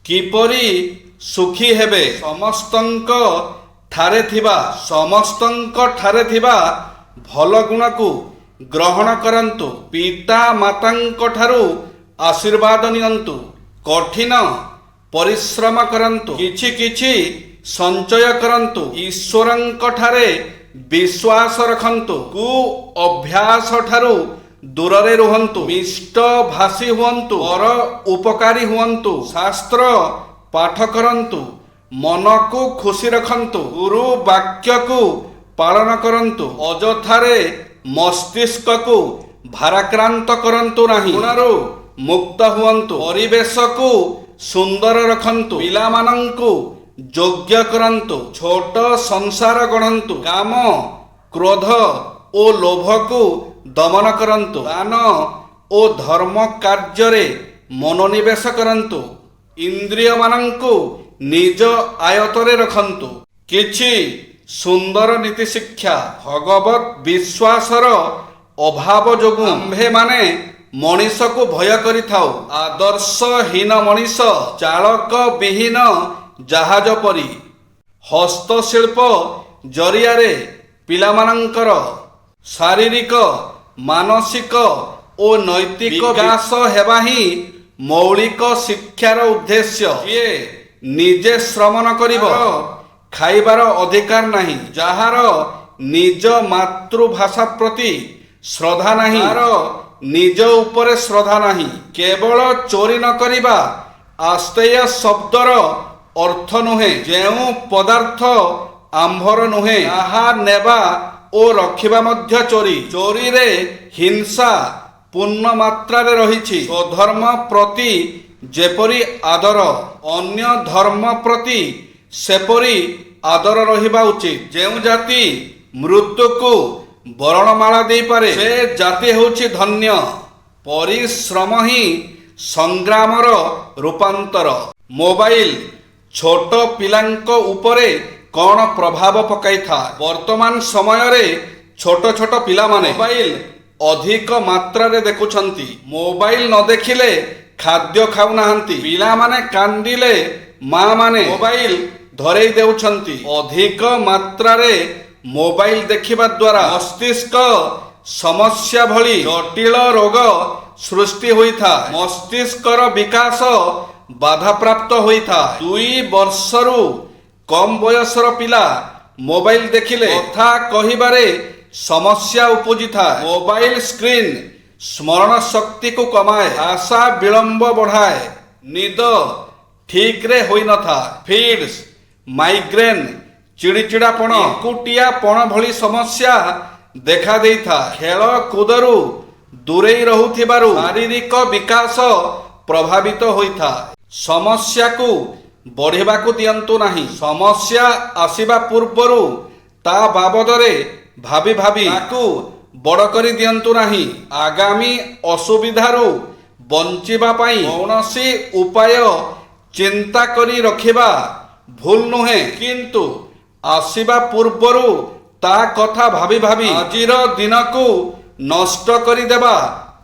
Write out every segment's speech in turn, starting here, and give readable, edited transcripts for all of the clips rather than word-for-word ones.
କିପରି ସୁଖୀ ହେବେ। ସମସ୍ତଙ୍କ ଠାରେ ଥିବା ଭଲ ଗୁଣକୁ ଗ୍ରହଣ କରନ୍ତୁ। ପିତା ମାତାଙ୍କ ଠାରୁ ଆଶୀର୍ବାଦ ନିଅନ୍ତୁ। କଠିନ ପରିଶ୍ରମ କରନ୍ତୁ। କିଛି କିଛି ସଞ୍ଚୟ କରନ୍ତୁ। ଈଶ୍ୱରଙ୍କ ଠାରେ ବିଶ୍ୱାସ ରଖନ୍ତୁ। କୁ ଅଭ୍ୟାସ ଠାରୁ ଦୂରରେ ରୁହନ୍ତୁ। ମିଷ୍ଟ ଭାଷୀ ହୁଅନ୍ତୁ। ପର ଉପକାରୀ ହୁଅନ୍ତୁ। ଶାସ୍ତ୍ର ପାଠ କରନ୍ତୁ। ମନକୁ ଖୁସି ରଖନ୍ତୁ। ଗୁରୁ ବାକ୍ୟକୁ ପାଳନ କରନ୍ତୁ। ଅଯଥାରେ ମସ୍ତିଷ୍କକୁ ଭାରାକ୍ରାନ୍ତ କରନ୍ତୁ ନାହିଁ। ଗୁଣରୁ ମୁକ୍ତ ହୁଅନ୍ତୁ। ପରିବେଶକୁ ସୁନ୍ଦର ରଖନ୍ତୁ। ପିଲାମାନଙ୍କୁ ଯୋଗ୍ୟ କରନ୍ତୁ। ଛୋଟ ସଂସାର ଗଢ଼ନ୍ତୁ। କାମ, କ୍ରୋଧ ଓ ଲୋଭକୁ ଦମନ କରନ୍ତୁ। ଦାନ ଓ ଧର୍ମ କାର୍ଯ୍ୟରେ ମନୋନିବେଶ କରନ୍ତୁ। ଇନ୍ଦ୍ରିୟମାନଙ୍କୁ ନିଜ ଆୟତ୍ତରେ ରଖନ୍ତୁ। କିଛି ସୁନ୍ଦର ନୀତି ଶିକ୍ଷା। ଭଗବତ୍ ବିଶ୍ୱାସର ଅଭାବ ଯୋଗୁଁ ଆମ୍ଭେମାନେ ମଣିଷକୁ ଭୟ କରିଥାଉ। ଆଦର୍ଶହୀନ ମଣିଷ ଚାଳକ ବିହୀନ ଜାହାଜ ପରି। ହସ୍ତଶିଳ୍ପ ଜରିଆରେ ପିଲାମାନଙ୍କର ଶାରୀରିକ, ମାନସିକ ଓ ନୈତିକ ବିକାଶ ହେବା ହିଁ ମୌଳିକ ଶିକ୍ଷାର ଉଦ୍ଦେଶ୍ୟ। ଯିଏ ନିଜେ ଶ୍ରମ ନ କରିବ ଖାଇବାର ଅଧିକାର ନାହିଁ। ଯାହାର ନିଜ ମାତୃଭାଷା ପ୍ରତି ଶ୍ରଦ୍ଧା ନାହିଁ, ତାର ନିଜ ଉପରେ ଶ୍ରଦ୍ଧା ନାହିଁ। କେବଳ ଚୋରି ନ କରିବା ଆସ୍ତେୟ ଶବ୍ଦର ଅର୍ଥ ନୁହେଁ। ଯେଉଁ ପଦାର୍ଥ ଆମ୍ଭର ନୁହେଁ ତାହା ନେବା ଓ ରଖିବା ମଧ୍ୟ ଚୋରି। ଚୋରିରେ ହିଂସା ପୂର୍ଣ୍ଣ ମାତ୍ରାରେ ରହିଛି। ସ୍ୱଧର୍ମ ପ୍ରତି ଯେପରି ଆଦର, ଅନ୍ୟ ଧର୍ମ ପ୍ରତି ସେପରି ଆଦର ରହିବା ଉଚିତ। ଯେଉଁ ଜାତି ମୃତ୍ୟୁକୁ ବରଣମାଳା ଦେଇପାରେ ସେ ଜାତି ହେଉଛି ଧନ୍ୟ। ପରିଶ୍ରମ ହିଁ ସଂଗ୍ରାମର ରୂପାନ୍ତର। ମୋବାଇଲ ଛୋଟ ପିଲାଙ୍କ ଉପରେ କ'ଣ ପ୍ରଭାବ ପକାଇଥାଏ? ବର୍ତ୍ତମାନ ସମୟରେ ଛୋଟ ଛୋଟ ପିଲାମାନେ ମୋବାଇଲ ଅଧିକ ମାତ୍ରାରେ ଦେଖୁଛନ୍ତି। ମୋବାଇଲ ନ ଦେଖିଲେ ଖାଦ୍ୟ ଖାଉନାହାନ୍ତି। ପିଲାମାନେ କାନ୍ଦିଲେ ମା ମାନେ ମୋବାଇଲ ଧରେଇ ଦେଉଛନ୍ତି। ଅଧିକ ମାତ୍ରାରେ ମୋବାଇଲ ଦେଖିବା ଦ୍ୱାରା ମସ୍ତିଷ୍କ ସମସ୍ୟା ଭଳି ଜଟିଳ ରୋଗ ସୃଷ୍ଟି ହୋଇଥାଏ। ମସ୍ତିଷ୍କର ବିକାଶ ବାଧାପ୍ରାପ୍ତ ହୋଇଥାଏ। 2 ବର୍ଷରୁ କମ୍ ବୟସର ପିଲା ମୋବାଇଲ ଦେଖିଲେ କଥା କହିବାରେ ସମସ୍ୟା ଉପୁଜିଥାଏ। ମୋବାଇଲ ସ୍କ୍ରିନ୍ ସ୍ମରଣ ଶକ୍ତିକୁ କମାଏ, ଭାଷା ବିଳମ୍ବ ବଢ଼ାଏ, ନିଦ ଠିକରେ ହୋଇନଥାଏ। ଫିଡ୍ସ, ମାଇଗ୍ରେନ୍, ଚିଡ଼ିଚିଡ଼ାପଣ, ଏକୁଟିଆପଣ ଭଳି ସମସ୍ୟା ଦେଖା ଦେଇଥାଏ। ଖେଳକୁଦରୁ ଦୂରେଇ ରହୁଥିବାରୁ ଶାରୀରିକ ବିକାଶ ପ୍ରଭାବିତ ହୋଇଥାଏ। ସମସ୍ୟାକୁ ବଢ଼ିବାକୁ ଦିଅନ୍ତୁ ନାହିଁ। ସମସ୍ୟା ଆସିବା ପୂର୍ବରୁ ତା ବାବଦରେ ଭାବି ତାକୁ ବଡ଼ କରି ଦିଅନ୍ତୁ ନାହିଁ। ଆଗାମୀ ଅସୁବିଧାରୁ ବଞ୍ଚିବା ପାଇଁ କୌଣସି ଉପାୟ ଚିନ୍ତା କରି ରଖିବା ଭୁଲ ନୁହେଁ, କିନ୍ତୁ ଆସିବା ପୂର୍ବରୁ ତା କଥା ଭାବି ଆଜିର ଦିନକୁ ନଷ୍ଟ କରିଦେବା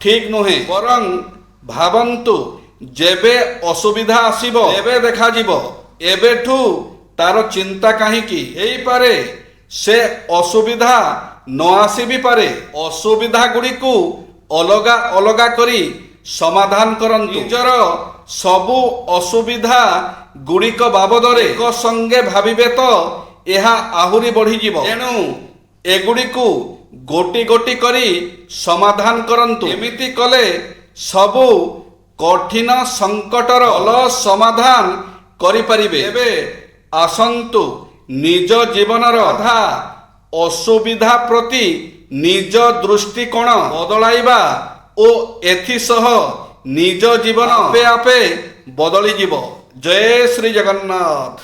ଠିକ ନୁହେଁ। ବରଂ ଭାବନ୍ତୁ ଯେବେ ଅସୁବିଧା ଆସିବ ତେବେ ଦେଖାଯିବ। ଏବେଠୁ ତାର ଚିନ୍ତା କାହିଁକି? ହେଇପାରେ ସେ ଅସୁବିଧା ନ ଆସି ବି ପାରେ। ଅସୁବିଧା ଗୁଡ଼ିକୁ ଅଲଗା ଅଲଗା କରି ସମାଧାନ କରନ୍ତୁ। ନିଜର ସବୁ ଅସୁବିଧା ଗୁଡ଼ିକ ବାବଦରେ ଏକ ସଙ୍ଗେ ଭାବିବେ ତ ଏହା ଆହୁରି ବଢ଼ିଯିବ। ତେଣୁ ଏଗୁଡ଼ିକୁ ଗୋଟି ଗୋଟି କରି ସମାଧାନ କରନ୍ତୁ। ଏମିତି କଲେ ସବୁ କଠିନ ସଙ୍କଟର ଭଲ ସମାଧାନ କରିପାରିବେ। ଏବେ ଆସନ୍ତୁ ନିଜ ଜୀବନର ବାଧା ଅସୁବିଧା ପ୍ରତି ନିଜ ଦୃଷ୍ଟିକୋଣ ବଦଳାଇବା ଓ ଏଥିସହ ନିଜ ଜୀବନ ଆପେ ଆପେ ବଦଳିଯିବ। ଜୟ ଶ୍ରୀ ଜଗନ୍ନାଥ।